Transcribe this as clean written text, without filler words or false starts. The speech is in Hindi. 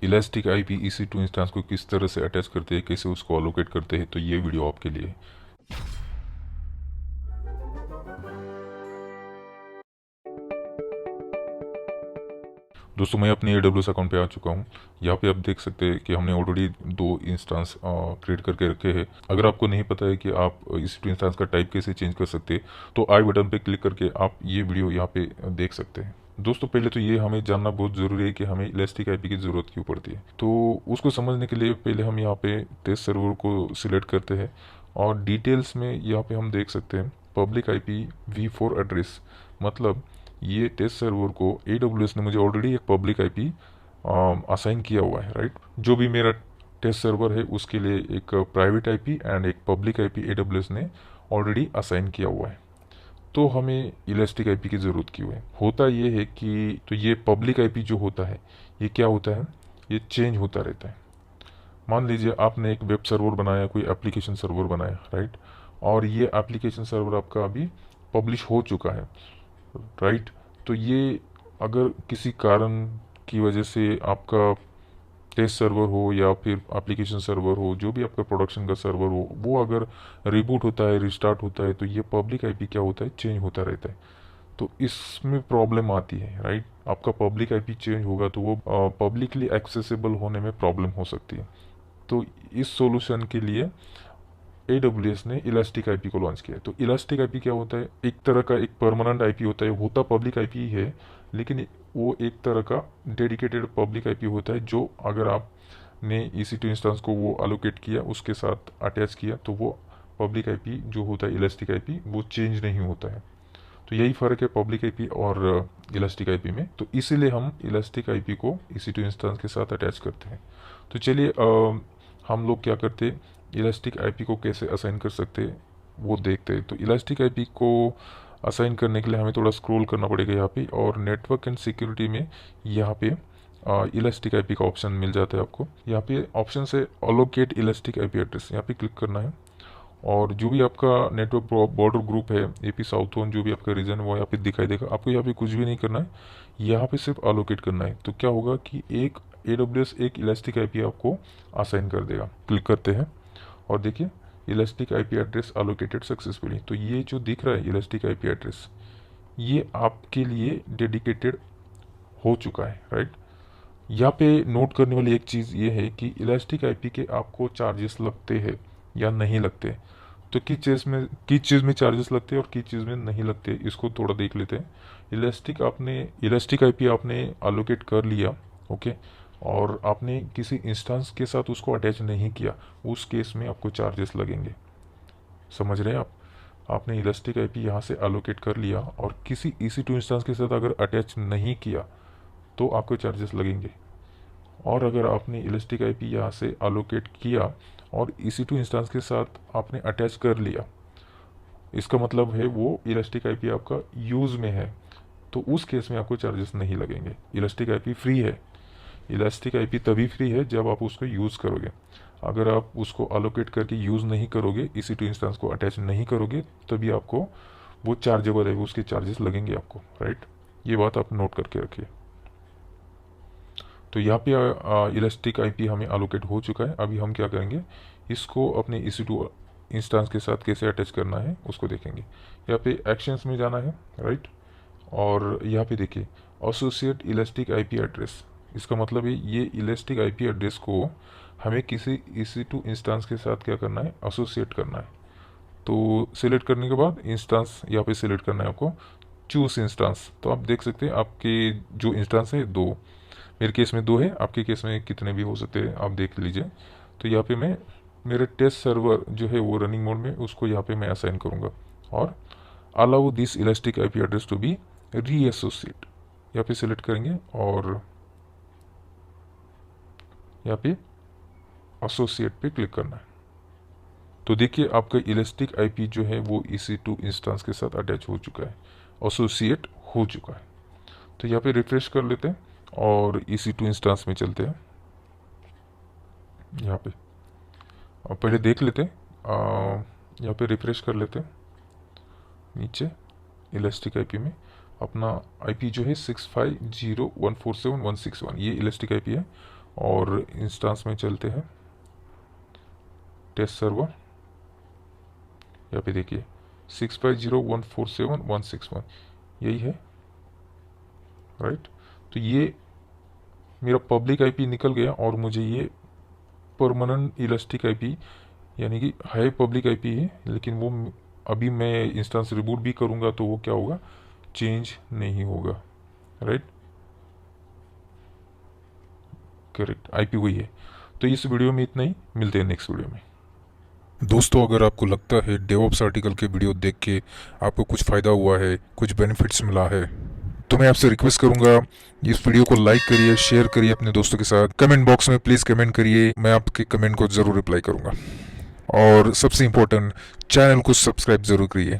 इलास्टिक आईपी EC2 इंस्टेंस को किस तरह से अटैच करते हैं, कैसे उसको अलोकेट करते हैं, तो ये वीडियो आपके लिए है। दोस्तों मैं अपने AWS अकाउंट पे आ चुका हूँ। यहाँ पे आप देख सकते हैं कि हमने ऑलरेडी 2 इंस्टेंस क्रिएट करके रखे हैं। अगर आपको नहीं पता है कि आप EC2 इंस्टेंस का टाइप कैसे चेंज कर सकते हैं, तो आई बटन पे क्लिक करके आप ये वीडियो यहाँ पे देख सकते हैं। दोस्तों पहले तो ये हमें जानना बहुत ज़रूरी है कि हमें इलास्टिक आईपी की ज़रूरत क्यों पड़ती है। तो उसको समझने के लिए पहले हम यहाँ पे टेस्ट सर्वर को सिलेक्ट करते हैं और डिटेल्स में यहाँ पे हम देख सकते हैं पब्लिक आईपी v4 एड्रेस। मतलब ये टेस्ट सर्वर को AWS ने मुझे ऑलरेडी एक पब्लिक आईपी असाइन किया हुआ है, राइट। जो भी मेरा टेस्ट सर्वर है उसके लिए एक प्राइवेट आईपी एंड एक पब्लिक आईपी AWS ने ऑलरेडी असाइन किया हुआ है। तो हमें इलास्टिक आईपी की ज़रूरत क्यों है? होता ये है कि तो ये पब्लिक आईपी जो होता है ये क्या होता है, ये चेंज होता रहता है। मान लीजिए आपने एक वेब सर्वर बनाया, कोई एप्लीकेशन सर्वर बनाया, राइट, और ये एप्लीकेशन सर्वर आपका अभी पब्लिश हो चुका है, राइट। तो ये अगर किसी कारण की वजह से आपका टेस्ट सर्वर हो या फिर एप्लीकेशन सर्वर हो, जो भी आपका प्रोडक्शन का सर्वर हो, वो अगर रिबूट होता है, रिस्टार्ट होता है, तो ये पब्लिक आईपी क्या होता है, चेंज होता रहता है। तो इसमें प्रॉब्लम आती है, राइट। आपका पब्लिक आईपी चेंज होगा तो वो पब्लिकली एक्सेसिबल होने में प्रॉब्लम हो सकती है। तो इस सॉल्यूशन के लिए AWS ने इलास्टिक आईपी को लॉन्च किया है। तो इलास्टिक आईपी क्या होता है, एक तरह का एक परमानेंट आईपी होता है, होता पब्लिक आईपी ही है, लेकिन वो एक तरह का डेडिकेटेड पब्लिक आईपी होता है जो अगर आपने EC2 इंस्टेंस को वो अलोकेट किया, उसके साथ अटैच किया, तो वो पब्लिक आईपी जो होता है इलास्टिक आईपी वो चेंज नहीं होता है। तो यही फ़र्क है पब्लिक आईपी और इलास्टिक आईपी में। तो इसीलिए हम इलास्टिक आईपी को EC2 इंस्टेंस के साथ अटैच करते हैं। तो चलिए हम लोग क्या करते हैं, इलास्टिक आईपी को कैसे असाइन कर सकते हैं वो देखते हैं। तो इलास्टिक आईपी को असाइन करने के लिए हमें थोड़ा स्क्रॉल करना पड़ेगा यहाँ पे, और नेटवर्क एंड सिक्योरिटी में यहाँ पे इलास्टिक आईपी का ऑप्शन मिल जाता है आपको। यहाँ पे ऑप्शन से अलोकेट इलास्टिक आईपी एड्रेस, यहाँ पे क्लिक करना है। और जो भी आपका नेटवर्क बॉर्डर ग्रुप है, AP साउथ जोन, जो भी आपका रीजन है वो यहाँ पे दिखाई देगा। आपको यहाँ पे कुछ भी नहीं करना है, यहाँ पे सिर्फ अलोकेट करना है। तो क्या होगा कि एक AWS एक इलास्टिक आईपी आपको असाइन कर देगा। क्लिक करते हैं और देखिए elastic IP address allocated successfully. तो ये जो दिख रहा है इलास्टिक आईपी एड्रेस, ये आपके लिए डेडिकेटेड हो चुका है, राइट। यहाँ पे नोट करने वाली एक चीज़ ये है कि इलास्टिक आईपी के आपको चार्जेस लगते हैं या नहीं लगते। तो किस चीज़ में चार्जेस लगते हैं और किस चीज़ में नहीं लगते, इसको थोड़ा देख लेते हैं। इलास्टिक आईपी आपने अलोकेट कर लिया, ओके, और आपने किसी इंस्टेंस के साथ उसको अटैच नहीं किया, उस केस में आपको चार्जेस लगेंगे। समझ रहे हैं आप? आपने इलास्टिक आईपी यहाँ से अलोकेट कर लिया और किसी EC2 इंस्टेंस के साथ अगर अटैच नहीं किया तो आपको चार्जेस लगेंगे। और अगर आपने इलास्टिक आईपी यहाँ से अलोकेट किया और EC2 इंस्टेंस के साथ आपने अटैच कर लिया, इसका मतलब है वो इलास्टिक आईपी आपका यूज़ में है, तो उस केस में आपको चार्जेस नहीं लगेंगे। इलास्टिक आईपी फ्री है। इलास्टिक आईपी तभी फ्री है जब आप उसको यूज़ करोगे। अगर आप उसको अलोकेट करके यूज़ नहीं करोगे, EC2 इंस्टेंस को अटैच नहीं करोगे, तभी आपको वो चार्जेबल है, उसके चार्जेस लगेंगे आपको, राइट। ये बात आप नोट करके रखिए। तो यहाँ पे इलास्टिक आईपी हमें अलोकेट हो चुका है। अभी हम क्या करेंगे, इसको अपने EC2 इंस्टेंस के साथ कैसे अटैच करना है उसको देखेंगे। यहाँ पे एक्शंस में जाना है, राइट, और यहाँ पे देखिए एसोसिएट इलास्टिक आईपी एड्रेस। इसका मतलब है ये इलास्टिक आईपी एड्रेस को हमें किसी EC2 इंस्टेंस के साथ क्या करना है, एसोसिएट करना है। तो सिलेक्ट करने के बाद इंस्टेंस यहाँ पे सिलेक्ट करना है आपको, चूज इंस्टेंस। तो आप देख सकते हैं आपके जो इंस्टेंस है दो, मेरे केस में दो है, आपके केस में कितने भी हो सकते हैं, आप देख लीजिए। तो यहाँ पे मैं मेरे टेस्ट सर्वर जो है वो रनिंग मोड में, उसको यहाँ पे मैं असाइन करूँगा और allow this elastic IP address to be reassociate, यहाँ पे सिलेक्ट करेंगे और यहाँ पे एसोसिएट पे क्लिक करना है। तो देखिए आपका इलास्टिक आईपी जो है वो EC2 इंस्टेंस के साथ अटैच हो चुका है, एसोसिएट हो चुका है। तो यहाँ पे रिफ्रेश कर लेते हैं और EC2 इंस्टेंस में चलते हैं। यहाँ पे और पहले देख लेते हैं, यहाँ पे रिफ्रेश कर लेते हैं। नीचे इलास्टिक आईपी में अपना आईपी जो है 650147161, ये इलास्टिक आईपी है। और इंस्टेंस में चलते हैं, टेस्ट सर्वर, यहाँ पे देखिए 650.147.161 यही है, राइट। तो ये मेरा पब्लिक आईपी निकल गया और मुझे ये परमानेंट इलास्टिक आईपी यानी कि है पब्लिक आईपी है, लेकिन वो अभी मैं इंस्टेंस रिबूट भी करूँगा तो वो क्या होगा, चेंज नहीं होगा, राइट, करेक्ट, आईपी वही है। तो इस वीडियो में इतना ही, मिलते हैं नेक्स्ट वीडियो में। दोस्तों, अगर आपको लगता है डेवऑप्स आर्टिकल के वीडियो देख के आपको कुछ फ़ायदा हुआ है, कुछ बेनिफिट्स मिला है, तो मैं आपसे रिक्वेस्ट करूंगा इस वीडियो को लाइक करिए, शेयर करिए अपने दोस्तों के साथ, कमेंट बॉक्स में प्लीज़ कमेंट करिए, मैं आपके कमेंट को ज़रूर रिप्लाई करूंगा। और सबसे इम्पोर्टेंट, चैनल को सब्सक्राइब ज़रूर करिए।